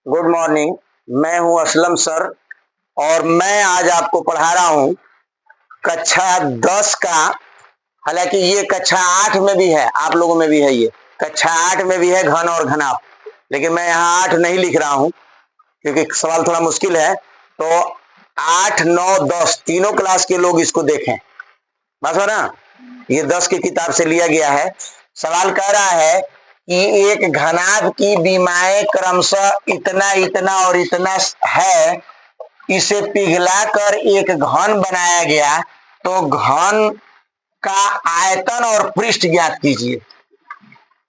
Good morning. मैं हूं Aslam sir और मैं आज आपको पढ़ा रहा हूं कक्षा 10 का। हालांकि ये कक्षा 8 में भी है, आप लोगों में भी है, ये कक्षा 8 में भी है घन और घनाभ, लेकिन मैं यहाँ 8 नहीं लिख रहा हूं क्योंकि सवाल थोड़ा मुश्किल है। तो 8, 9, 10 तीनों क्लास के लोग इसको देखें, बस हो ना। ये 10 की किताब से लिया गया है। सवाल कह रहा है कि एक घनाभ की बीमाएं क्रमशः इतना इतना और इतना है, इसे पिघलाकर एक घन बनाया गया, तो घन का आयतन और पृष्ठ ज्ञात कीजिए।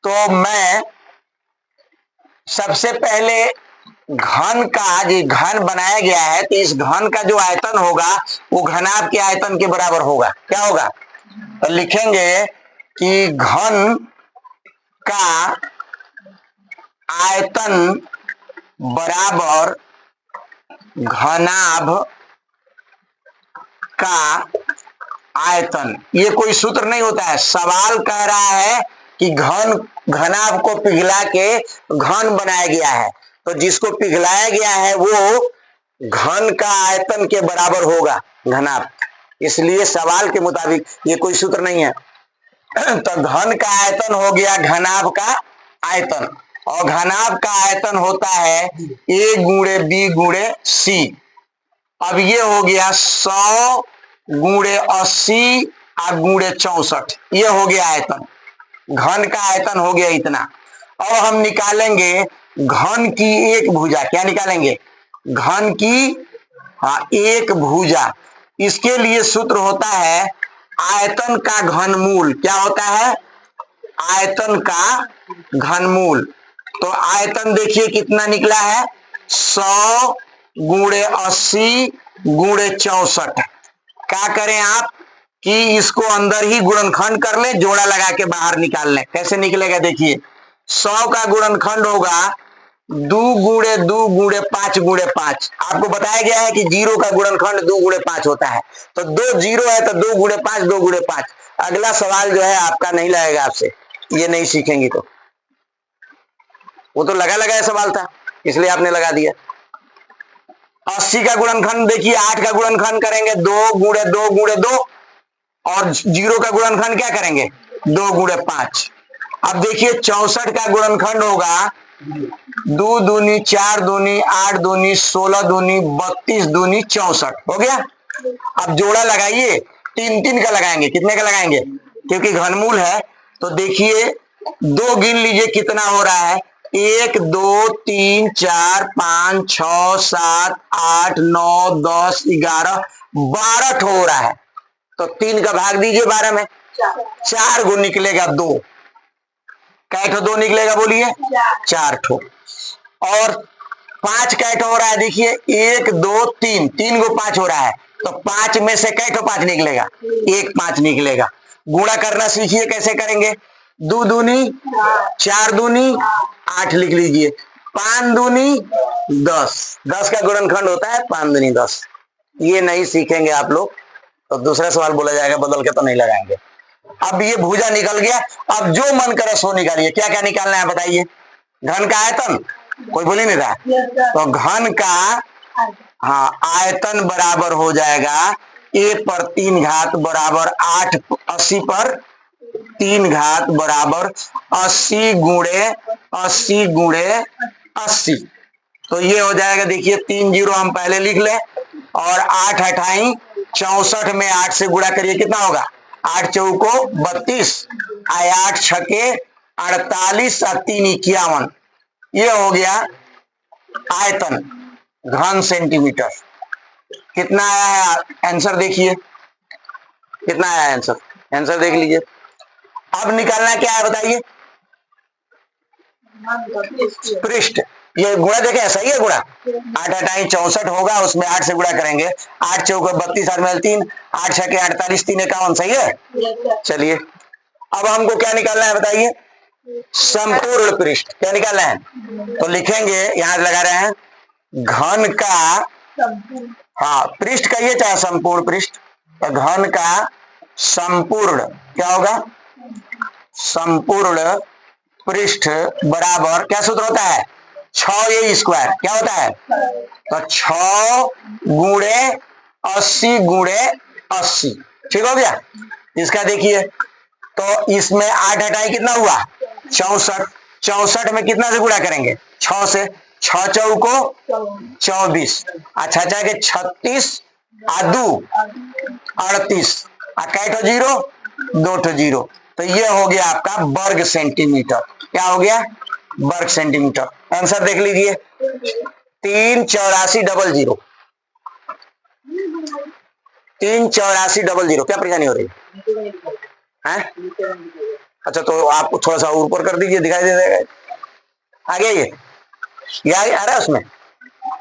तो मैं सबसे पहले घन का, जो घन बनाया गया है, तो इस घन का जो आयतन होगा वो घनाभ के आयतन के बराबर होगा। क्या होगा? तो लिखेंगे कि घन का आयतन बराबर घनाभ का आयतन। ये कोई सूत्र नहीं होता है, सवाल कह रहा है कि घनाभ को पिघला के घन बनाया गया है, तो जिसको पिघलाया गया है वो घन का आयतन के बराबर होगा घनाभ। इसलिए सवाल के मुताबिक ये कोई सूत्र नहीं है। तो घन का आयतन हो गया घनाभ का आयतन, और घनाभ का आयतन होता है A गुणे B गुणे C। अब ये हो गया 100 गुणे 80 और गुणे 64, ये हो गया आयतन। घन का आयतन हो गया इतना। अब हम निकालेंगे घन की एक भुजा। क्या निकालेंगे? घन की एक भुजा। इसके लिए सूत्र होता है आयतन का घनमूल। क्या होता है? आयतन का घनमूल। तो आयतन देखिए कितना निकला है, 100 गुणे 80 गुणे 64। क्या करें आप कि इसको अंदर ही गुणनखंड कर ले, जोड़ा लगा के बाहर निकाल लें। कैसे निकलेगा? देखिए 100 का गुणनखंड होगा 2 गुणे 2 गुणे 5 गुणे 5। आपको बताया गया है कि 0 का गुणनखंड 2 गुणे 5 होता है, तो 2 0 है तो 2 गुणे 5 2 गुणे 5। अगला सवाल जो है आपका नहीं लगेगा, आपसे ये नहीं सीखेंगी तो। वो तो लगा लगाया सवाल था, इसलिए आपने लगा दिया। 80 का गुणनखंड देखिए, 8 का गुणनखंड करेंगे 2 गुणे 2 गुणे 2, और 0 का गुणनखंड क्या करेंगे? 2 गुणे 5। अब देखिए 64 का गुणनखंड होगा 2 दूनी 4 दूनी 8 दूनी 16 दूनी 32 दूनी 64। हो गया। अब जोड़ा लगाइए, 3 3 का लगाएंगे। कितने का लगाएंगे? क्योंकि घनमूल है। तो देखिए 2 गिन लीजिए कितना हो रहा है। 1 2 3 4 5 6 7 8 9 10 11 12 हो रहा है। तो 3 का भाग दीजिए 12 में, 4 गुण निकलेगा 2। कैठो 2 निकलेगा? बोलिए 4 ठो। और 5 कैठो हो रहा है? देखिए 1 2 3, 3 गो 5 हो रहा है, तो 5 में से कैठो 5 निकलेगा? 1 5 निकलेगा। गुणा करना सीखिए, कैसे करेंगे? 2 दूनी 4 दूनी 8 लिख लीजिए, 5 दूनी 10। 10 का गुणनखंड होता है 5 दूनी 10। ये नहीं सीखेंगे आप लोग तो दूसरा सवाल बोला जाएगा, बदल के तो नहीं लगाएंगे। अब ये भुजा निकल गया। अब जो मन करे सो निकालिए। क्या क्या निकालना है बताइए? घन का आयतन, कोई बोल ही नहीं रहा, तो घन का आयतन बराबर हो जाएगा A पर 3 घात बराबर 8, 80 पर 3 घात बराबर 80 गुणे 80 गुणे 80। तो ये हो जाएगा, देखिए 3 0 हम पहले लिख लें, और 8 अठाई 64 में 8 से गुणा करिए, कितना होगा? 8 चौको 32, 8 छके 48 और 3 51। ये हो गया आयतन घन सेंटीमीटर। कितना आया है आंसर? देखिए कितना आया आंसर, आंसर देख लीजिए। अब निकालना क्या है बताइए? पृष्ठ। ये गुणा देखे, सही है गुणा। 8 अठाई 64 होगा, उसमें 8 से गुणा करेंगे, 8 चौको 32 8 में 3, 8 छके 48 3 51। सही है। चलिए अब हमको क्या निकालना है बताइए? संपूर्ण पृष्ठ। क्या निकालना है? तो लिखेंगे, यहां लगा रहे हैं घन का, पृष्ठ कहिए चाहे संपूर्ण पृष्ठ, तो घन का संपूर्ण क्या होगा? संपूर्ण पृष्ठ बराबर क्या सूत्र होता है? 6 ये स्क्वायर क्या होता है, तो 6 गुणे 80 गुणे 80, ठीक हो गया। इसका देखिए, तो इसमें 8 हटाए कितना हुआ 64, 64 में कितना से गुणा करेंगे 6 से, 6 चौको 24, अच्छा के 36 आदू 38, कैठो जीरो 2 ठो जीरो, तो ये हो गया आपका वर्ग सेंटीमीटर। क्या हो गया वर्ग सेंटीमीटर। आंसर देख लीजिए 38400, 38400। क्या परेशानी हो रही है? अच्छा तो आप थोड़ा सा ऊपर कर दीजिए, दिखाई दे देगा। आगे ये आ रहा है उसमें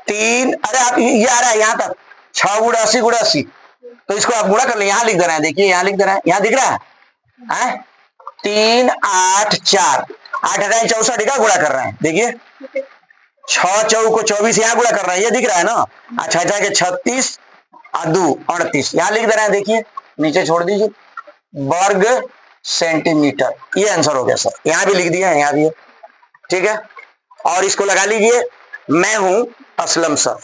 3, अरे आप ये आ रहा है यहाँ तक 6 गुणा 80 गुणा 80, तो इसको आप गुणा कर ले, यहाँ लिख दे रहे हैं, देखिए यहाँ लिख दे रहे हैं, यहाँ दिख रहा है 3 8 4, 8 हटाए 64 का गुणा कर रहे हैं, देखिए 6 चौको 24 यहाँ गुणा कर रहे हैं, ये दिख रहा है ना। अच्छा अच्छा के 36 आदू 38, यहाँ लिख दे रहे हैं, देखिए नीचे छोड़ दीजिए वर्ग सेंटीमीटर। ये आंसर हो गया सर, यहाँ भी लिख दिया है, यहाँ भी है, ठीक है। और इसको लगा लीजिए, मैं हूं असलम सर।